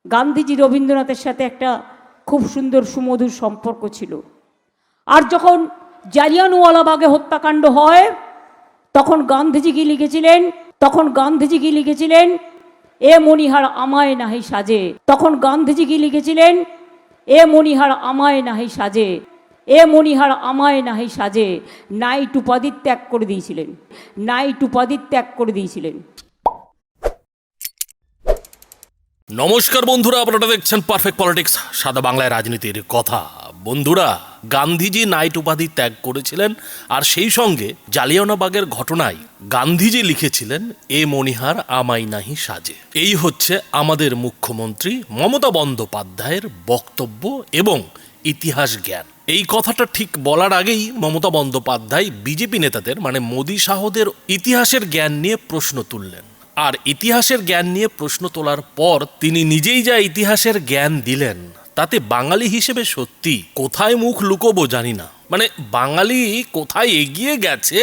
গান্ধীজি রবীন্দ্রনাথের সাথে একটা খুব সুন্দর সুমধুর সম্পর্ক ছিল। আর যখন জালিয়ানওয়ালাবাগে হত্যাকাণ্ড হয় তখন গান্ধীজি কি লিখেছিলেন, এ মণিহার আমায় নাহি সাজে। তখন গান্ধীজি কি লিখেছিলেন, এ মণিহার আমায় নাহি সাজে, এ মণিহার আমায় নাহি সাজে। নাইট উপাধি ত্যাগ করে দিয়েছিলেন। নমস্কার বন্ধুরা, আপনারা দেখছেন পারফেক্ট পলিটিক্স, সাদা বাংলায় রাজনীতির কথা। বন্ধুরা, গান্ধীজি নাইট উপাধি ত্যাগ করেছিলেন, আর সেই সঙ্গে জালিয়ানওয়ালাবাগের ঘটনায় গান্ধীজি লিখেছিলেন, এ মণিহার আমায় নাহি সাজে। এই হচ্ছে আমাদের মুখ্যমন্ত্রী মমতা বন্দ্যোপাধ্যায়ের বক্তব্য এবং ইতিহাস জ্ঞান। এই কথাটা ঠিক বলার আগেই মমতা বন্দ্যোপাধ্যায় বিজেপি নেতাদের মানে মোদী শাহদের ইতিহাসের জ্ঞান নিয়ে প্রশ্ন তুললেন। আর ইতিহাসের জ্ঞান নিয়ে প্রশ্ন তোলার পর তিনি নিজেই যা ইতিহাসের জ্ঞান দিলেন, তাতে বাঙালি হিসেবে সত্যি কোথায় মুখ লুকোবো জানি না। মানে বাঙালি কোথায় এগিয়ে গেছে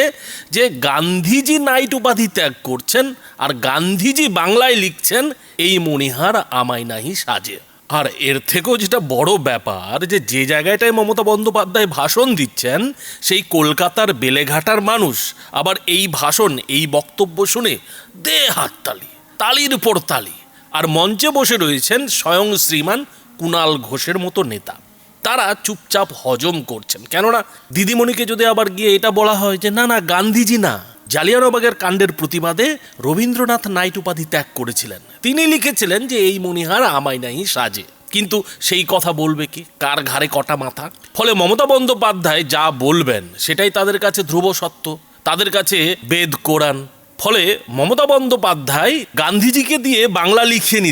যে গান্ধীজি নাইট উপাধি ত্যাগ করছেন আর গান্ধীজি বাংলায় লিখছেন, এই মণিহার আমায় নাহি সাজে। আর এর থেকেও যেটা বড় ব্যাপার, যে জায়গাটায় মমতা বন্দ্যোপাধ্যায় ভাষণ দিচ্ছেন সেই কলকাতার বেলেঘাটার মানুষ আবার এই ভাষণ, এই বক্তব্য শুনে দে হাততালি, তালির উপর তালি। আর মঞ্চে বসে রয়েছেন স্বয়ং শ্রীমান কুণাল ঘোষের মতো নেতা। তারা চুপচাপ হজম করছেন, কেননা দিদিমণিকে যদি আবার গিয়ে এটা বলা হয় যে না না, গান্ধীজি না, জালিয়ানওয়ালাবাগের কাণ্ডের প্রতিবাদে রবীন্দ্রনাথ নাইট উপাধি ত্যাগ করেছিলেন, তিনি লিখেছিলেন যে এই মণিহার আমায় নাহি সাজে। কিন্তু সেই কথা বলবে কি, কার ঘাড়ে কটা মাথা? ফলে মমতা বন্দ্যোপাধ্যায় যা বলবেন সেটাই তাদের কাছে ধ্রুব সত্য, তাদের কাছে বেদ কোরআন। ফলে মমতা বন্দ্যোপাধ্যায় গান্ধীজিকে দিয়ে বাংলা লিখিয়ে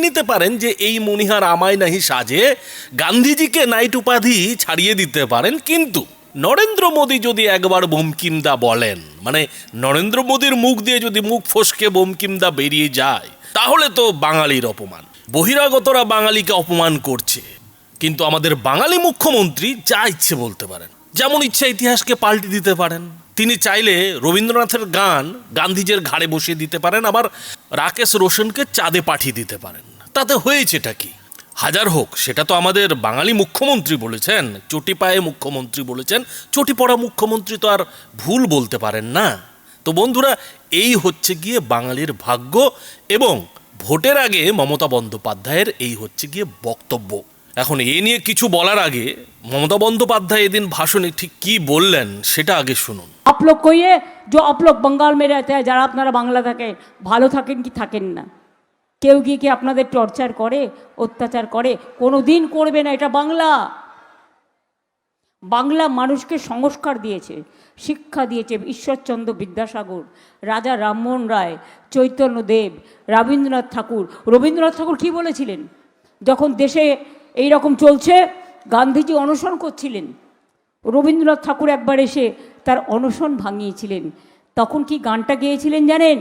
নিতে পারেন যে এই মণিহার আমায় নাহি সাজে, গান্ধীজিকে নাইট উপাধি ছাড়িয়ে দিতে পারেন। কিন্তু নরেন্দ্র মোদী যদি একবার বোমকিমদা বলেন, মানে নরেন্দ্র মোদীর মুখ দিয়ে যদি মুখ ফসকে বোমকিমদা বেরিয়ে যায়, তাহলে তো বাঙালির অপমান। বহিরাগতরা বাঙালিকে অপমান করছে, কিন্তু আমাদের বাঙালি মুখ্যমন্ত্রী যা ইচ্ছে বলতে পারেন, যেমন ইচ্ছা ইতিহাসকে পাল্টে দিতে পারেন। তিনি চাইলে রবীন্দ্রনাথের গান গান্ধীজির ঘাড়ে বসিয়ে দিতে পারেন, আবার রাকেশ রোশনকে চাঁদে পাঠিয়ে দিতে পারেন। তাতে হয়েছেটা কি? হাজার হোক, সেটা তো আমাদের বাঙালি মুখ্যমন্ত্রী বলেছেন, চটি পায়ে মুখ্যমন্ত্রী বলেছেন, চটি পড়া মুখ্যমন্ত্রী তো আর ভুল বলতে পারেন না। তো বন্ধুরা, এই হচ্ছে গিয়ে বাঙালির ভাগ্য, এবং ভোটের আগে মমতা বন্দ্যোপাধ্যায়ের এই হচ্ছে গিয়ে বক্তব্য। এখন এ নিয়ে কিছু বলার আগে মমতা বন্দ্যোপাধ্যায় এদিন ভাষণে ঠিক কি বললেন সেটা আগে শুনুন। आप लोग कहिए जो आप लोग बंगाल में रहते हैं, যারা আপনারা বাংলা থাকে, ভালো থাকেন কি থাকেন না, কেউ গিয়ে কি আপনাদের টর্চার করে, অত্যাচার করে? কোনো দিন করবে না। এটা বাংলা মানুষকে সংস্কার দিয়েছে, শিক্ষা দিয়েছে ঈশ্বরচন্দ্র বিদ্যাসাগর, রাজা রামমোহন রায়, চৈতন্যদেব, রবীন্দ্রনাথ ঠাকুর কি বলেছিলেন যখন দেশে এই রকম চলছে? গান্ধীজি অনশন করছিলেন, রবীন্দ্রনাথ ঠাকুর একবার এসে তার অনশন ভাঙিয়েছিলেন। তখন কি গানটা গেয়েছিলেন জানেন?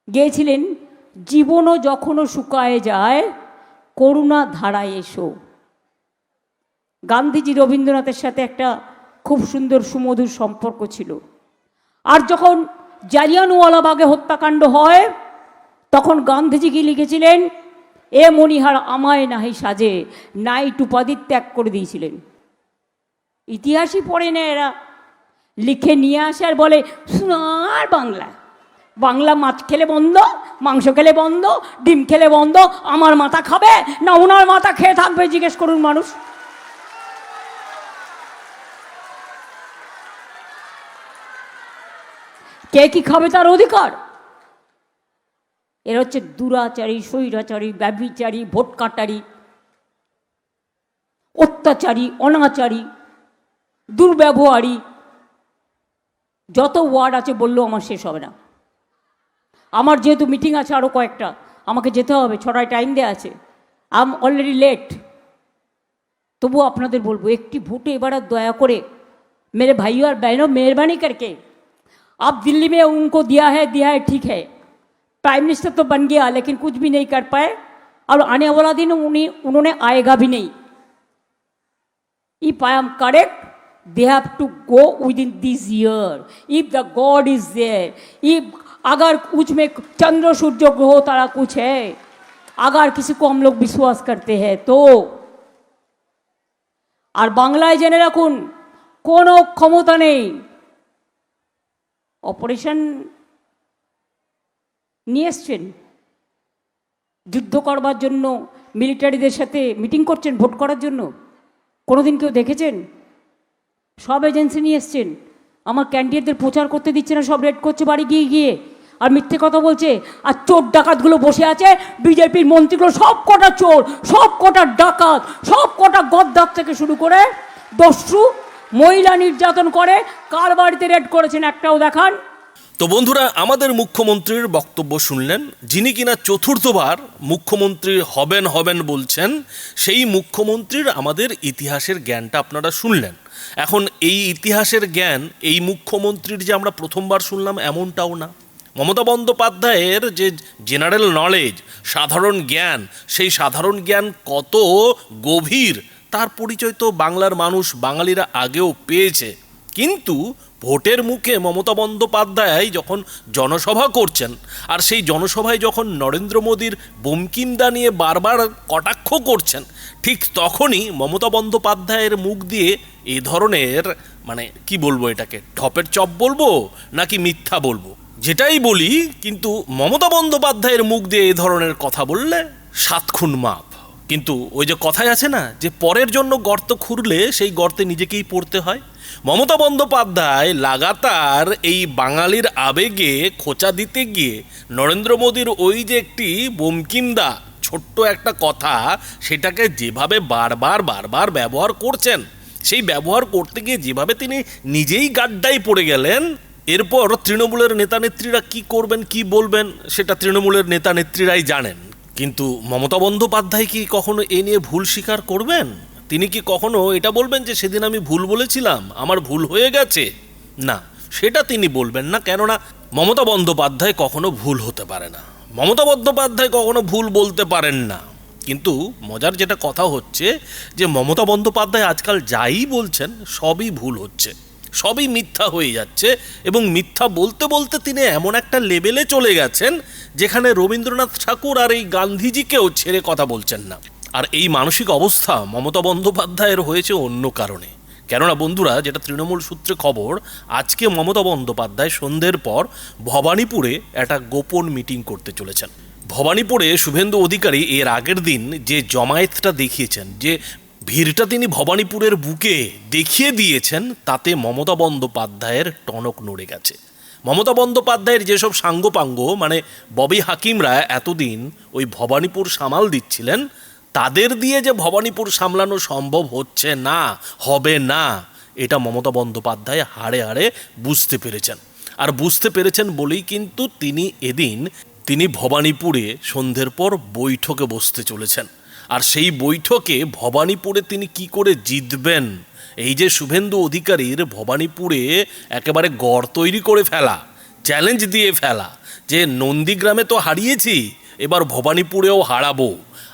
গেয়েছিলেন, জীবনও যখনও শুকায় যায়, করুণা ধারায় এসো। গান্ধীজি রবীন্দ্রনাথের সাথে একটা খুব সুন্দর সুমধুর সম্পর্ক ছিল। আর যখন জালিয়ানওয়ালাবাগে হত্যাকাণ্ড হয় তখন গান্ধীজি কি লিখেছিলেন, এ মণিহার আমায় নাহি সাজে। নাইট উপাধি ত্যাগ করে দিয়েছিলেন। ইতিহাসই পড়ে না এরা, লিখে নিয়ে আসে আর বলে সোনার বাংলা মাছ খেলে বন্ধ, মাংস খেলে বন্ধ, ডিম খেলে বন্ধ। আমার মাথা খাবে না ওনার মাথা খেয়ে থাকবে? জিজ্ঞেস করুন মানুষ। কে কি খাবে তার অধিকার। এরা হচ্ছে দুরাচারী, স্বৈরাচারী, ব্যভিচারী, ভোট কাটারি, অত্যাচারী, অনাচারী, দুর্ব্যবহারী, যত ওয়ার্ড আছে বললেও আমার শেষ হবে না। আমার যেহেতু মিটিং আছে আরও কয়েকটা, আমাকে যেতে হবে, 6টায় টাইম দেওয়া আছে। I am already late. তবু আপনাদের বলবো, একটি ভোটে এবার দয়া করে मेरे भाइयों और बहनों, मेहरबानी करके आप दिल्ली में उनको दिया है ठीक है, प्राइम मिनिस्टर तो बन गया लेकिन कुछ भी नहीं कर पाए, और आने वाला दिन उन्होंने आएगा भी नहीं। If I am correct, they have to go within this year. If the God is there, if अगर कुछ में चंद्र सूर्य ग्रह तारा कुछ है, अगर किसी को हम लोग विश्वास करते हैं तो। আর বাংলায় জেনে রাখুন, কোনো ক্ষমতা নেই। অপারেশন নিয়ে এসছেন, যুদ্ধ করবার জন্য মিলিটারিদের সাথে মিটিং করছেন ভোট করার জন্য, কোনোদিন কেউ দেখেছেন? সব এজেন্সি নিয়ে এসছেন, আমার ক্যান্ডিডেটদের প্রচার করতে দিচ্ছে না, সব রেড করছে বাড়ি গিয়ে গিয়ে, আর মিথ্যে কথা বলছে। আর চোর ডাকাতগুলো বসে আছে, বিজেপির মন্ত্রীগুলো সব কটা চোর, সব কটা ডাকাত, সব কটা গদ্দার থেকে শুরু করে দস্যু, মহিলা নির্যাতন করে। কার বাড়িতে রেড করেছেন একটাও দেখান। তো বন্ধুরা, আমাদের মুখ্যমন্ত্রীর বক্তব্য শুনলেন, যিনি কিনা চতুর্থবার মুখ্যমন্ত্রী হবেন বলছেন, সেই মুখ্যমন্ত্রীর আমাদের ইতিহাসের জ্ঞানটা আপনারা শুনলেন। এখন এই ইতিহাসের জ্ঞান এই মুখ্যমন্ত্রীর যে আমরা প্রথমবার শুনলাম এমনটাও না। মমতা বন্দ্যোপাধ্যায়ের যে জেনারেল নলেজ, সাধারণ জ্ঞান, সেই সাধারণ জ্ঞান কত গভীর তার পরিচয় তো বাংলার মানুষ, বাঙালিরা আগেও পেয়েছে। কিন্তু ভোটের মুখে মমতা বন্দ্যোপাধ্যায় যখন জনসভা করছেন, আর সেই জনসভায় যখন নরেন্দ্র মোদীর বঙ্কিমদা নিয়ে বারবার কটাক্ষ করছেন, ঠিক তখনই মমতা বন্দ্যোপাধ্যায়ের মুখ দিয়ে এই ধরনের, মানে কি বলবো, এটাকে ঢপের চপ বলবো নাকি মিথ্যা বলবো, যেটাই বলি, কিন্তু মমতা বন্দ্যোপাধ্যায়ের মুখ দিয়ে এই ধরনের কথা বললে 7 খুন মাপ। কিন্তু ওই যে কথাই আছে না, যে পরের জন্য গর্ত খুঁড়লে সেই গর্তে নিজেকেই পড়তে হয়। মমতা বন্দ্যোপাধ্যায় লাগাতার এই বাঙালির আবেগে খোঁচা দিতে গিয়ে নরেন্দ্র মোদীর ওই যে একটি বঙ্কিমদা ছোট্ট একটা কথা, সেটাকে যেভাবে বারবার ব্যবহার করছেন, সেই ব্যবহার করতে গিয়ে যেভাবে তিনি নিজেই গাড্ডায় পড়ে গেলেন, এরপর তৃণমূলের নেতানেত্রীরা কি করবেন কি বলবেন সেটা তৃণমূলের নেতানেত্রীরাই জানেন। কিন্তু মমতা বন্দ্যোপাধ্যায় কি কখনো এ নিয়ে ভুল স্বীকার করবেন? তিনি কি কখনো এটা বলবেন যে সেদিন আমি ভুল বলেছিলাম, আমার ভুল হয়ে গেছে? না, সেটা তিনি বলবেন না, কেননা মমতা বন্দ্যোপাধ্যায় কখনো ভুল হতে পারে না, মমতা বন্দ্যোপাধ্যায় কখনো ভুল বলতে পারেন না। কিন্তু মজার যেটা কথা হচ্ছে যে মমতা বন্দ্যোপাধ্যায় আজকাল যাই বলছেন সবই ভুল হচ্ছে, সবই মিথ্যা হয়ে যাচ্ছে, এবং মিথ্যা বলতে বলতে তিনি এমন একটা লেভেলে চলে গেছেন যেখানে রবীন্দ্রনাথ ঠাকুর আর এই গান্ধীজিকেও ছেড়ে কথা বলছেন না। আর এই মানসিক অবস্থা মমতা বন্দ্যোপাধ্যায়ের হয়েছে অন্য কারণে। কেননা বন্ধুরা, যেটা তৃণমূল সূত্রে খবর, আজকে মমতা বন্দ্যোপাধ্যায় সন্ধ্যের পর ভবানীপুরে একটা গোপন মিটিং করতে চলেছেন। ভবানীপুরে শুভেন্দু অধিকারী এর আগের দিন যে জমায়েতটা দেখিয়েছেন, যে ভিড়টা তিনি ভবানীপুরের বুকে দেখিয়ে দিয়েছেন, তাতে মমতা বন্দ্যোপাধ্যায়ের টনক নড়ে গেছে। মমতা বন্দ্যোপাধ্যায়ের যেসব সাঙ্গপাঙ্গ, মানে ববি হাকিমরা এতদিন ওই ভবানীপুর সামাল দিচ্ছিলেন, তাদের দিয়ে যে ভবানীপুর সামলানো সম্ভব হচ্ছে না, হবে না, এটা মমতা বন্দ্যোপাধ্যায় হাড়ে হাড়ে বুঝতে পেরেছেন। আর বুঝতে পেরেছেন বলেই কিন্তু তিনি ভবানীপুরে সন্ধ্যের পর বৈঠকে বসতে চলেছেন। আর সেই বৈঠকে ভবানীপুরে তিনি কি করে জিতবেন, এই যে শুভেন্দু অধিকারীর ভবানীপুরে একেবারে গড় তৈরি করে ফেলা, চ্যালেঞ্জ দিয়ে ফেলা, যে নন্দীগ্রামে তো হারিয়েছি, এবার ভবানীপুরেও হারাবো।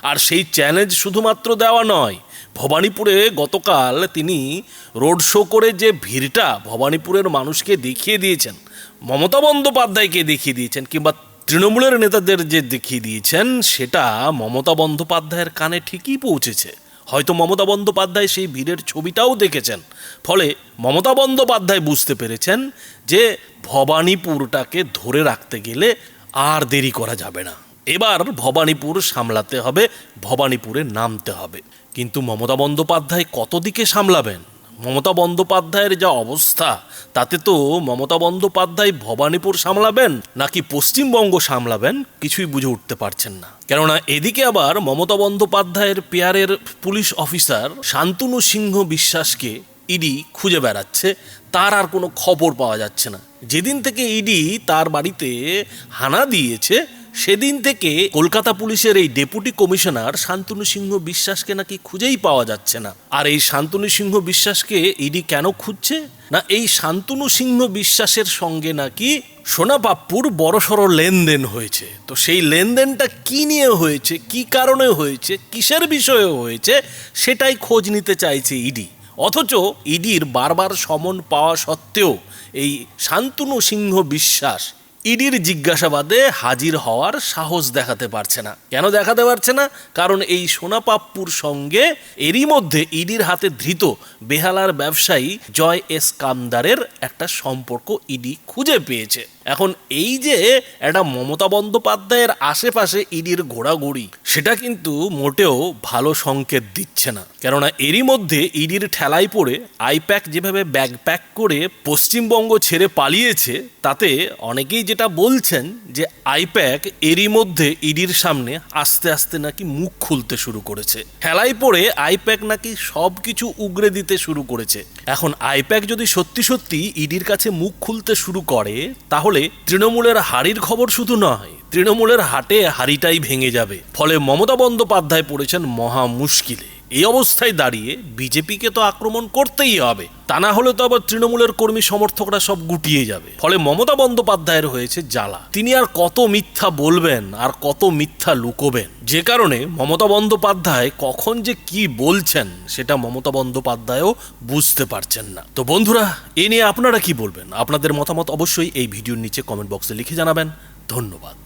আর সেই চ্যালেঞ্জ শুধুমাত্র দেওয়া নয়, ভবানীপুরে গতকাল তিনি রোড শো করে যে ভিড়টা ভবানীপুরের মানুষকে দেখিয়ে দিয়েছেন, মমতা বন্দ্যোপাধ্যায়কে দেখিয়ে দিয়েছেন, কিংবা তৃণমূলের নেতাদের যে দেখিয়ে দিয়েছেন, সেটা মমতা বন্দ্যোপাধ্যায়ের কানে ঠিকই পৌঁছেছে। হয়তো মমতা বন্দ্যোপাধ্যায় সেই ভিড়ের ছবিটাও দেখেছেন, ফলে মমতা বন্দ্যোপাধ্যায় বুঝতে পেরেছেন যে ভবানীপুরটাকে ধরে রাখতে গেলে আর দেরি করা যাবে না, এবার ভবানীপুর সামলাতে হবে, ভবানীপুরে নামতে হবে। কিন্তু মমতা বন্দ্যোপাধ্যায় কত দিকে সামলাবেন? মমতা বন্দ্যোপাধ্যায়ের যা অবস্থা, তাতে তো মমতা বন্দ্যোপাধ্যায় ভবানীপুর সামলাবেন নাকি পশ্চিমবঙ্গ সামলাবেন কিছুই বুঝে উঠতে পারছেন না। কেননা এদিকে আবার মমতা বন্দ্যোপাধ্যায়ের পেয়ারের পুলিশ অফিসার শান্তনু সিংহ বিশ্বাসকে ইডি খুঁজে বেড়াচ্ছে, তার আর কোনো খবর পাওয়া যাচ্ছে না। যেদিন থেকে ইডি তার বাড়িতে হানা দিয়েছে, সেদিন থেকে কলকাতা পুলিশের এই ডেপুটি কমিশনার শান্তনু সিংহ বিশ্বাসকে নাকি খুঁজেই পাওয়া যাচ্ছে না। আর এই শান্তনু সিংহ বিশ্বাসকে ইডি কেন খুঁজছে না, এই শান্তনু সিংহ বিশ্বাসের সঙ্গে নাকি সোনা পাপ্পুর বড়সড় লেনদেন হয়েছে। তো সেই লেনদেনটা কি নিয়ে হয়েছে, কি কারণে হয়েছে, কিসের বিষয়ে হয়েছে, সেটাই খোঁজ নিতে চাইছে ইডি। অথচ ইডির বারবার সমন পাওয়া সত্ত্বেও এই শান্তনু সিংহ বিশ্বাস ইডির জিজ্ঞাসাবাদে হাজির হওয়ার সাহস দেখাতে পারছে না। কেন দেখাতে পারছে না? কারণ এই সোনা পাপ্পুর সঙ্গে এরই মধ্যে ইডির হাতে ধৃত বেহালার ব্যবসায়ী জয় এস কামদারের একটা সম্পর্ক ইডি খুঁজে পেয়েছে। এখন এই যে একটা মমতা বন্দ্যোপাধ্যায়ের আশেপাশে ইডির ঘোরাঘুরি, সেটা কিন্তু মোটেও ভালো সংকেত দিচ্ছে না। কেননা এরই মধ্যে ইডির ঠেলায় পড়ে আইপ্যাক যেভাবে ব্যাগ প্যাক করে পশ্চিমবঙ্গ ছেড়ে পালিয়েছে, তাতে অনেকেই যেটা বলছেন যে আইপ্যাক এরই মধ্যে ইডির সামনে আস্তে আস্তে নাকি মুখ খুলতে শুরু করেছে। ঠেলায় পড়ে আইপ্যাক নাকি সব কিছু উগরে দিতে শুরু করেছে। এখন আইপ্যাক যদি সত্যি সত্যি ইডির কাছে মুখ খুলতে শুরু করে, তাহলে তৃণমূলের হাড়ির খবর শুধু নয়, তৃণমূলের হাটে হাড়িটাই ভেঙে যাবে। ফলে মমতা বন্দ্যোপাধ্যায় পড়েছেন মহা মুশকিলে। এই অবস্থায় দাঁড়িয়ে বিজেপিকে তো আক্রমণ করতেই হবে, তা না হলে তো আবার তৃণমূলের কর্মী সমর্থকরা সব গুটিয়ে যাবে। ফলে মমতা বন্দ্যোপাধ্যায়ের হয়েছে জ্বালা। তিনি আর কত মিথ্যা বলবেন আর কত মিথ্যা লুকোবেন, যে কারণে মমতা বন্দ্যোপাধ্যায় কখন যে কি বলছেন সেটা মমতা বন্দ্যোপাধ্যায়ও বুঝতে পারছেন না। তো বন্ধুরা, এ নিয়ে আপনারা কি বলবেন? আপনাদের মতামত অবশ্যই এই ভিডিওর নিচে কমেন্ট বক্সে লিখে জানাবেন। ধন্যবাদ।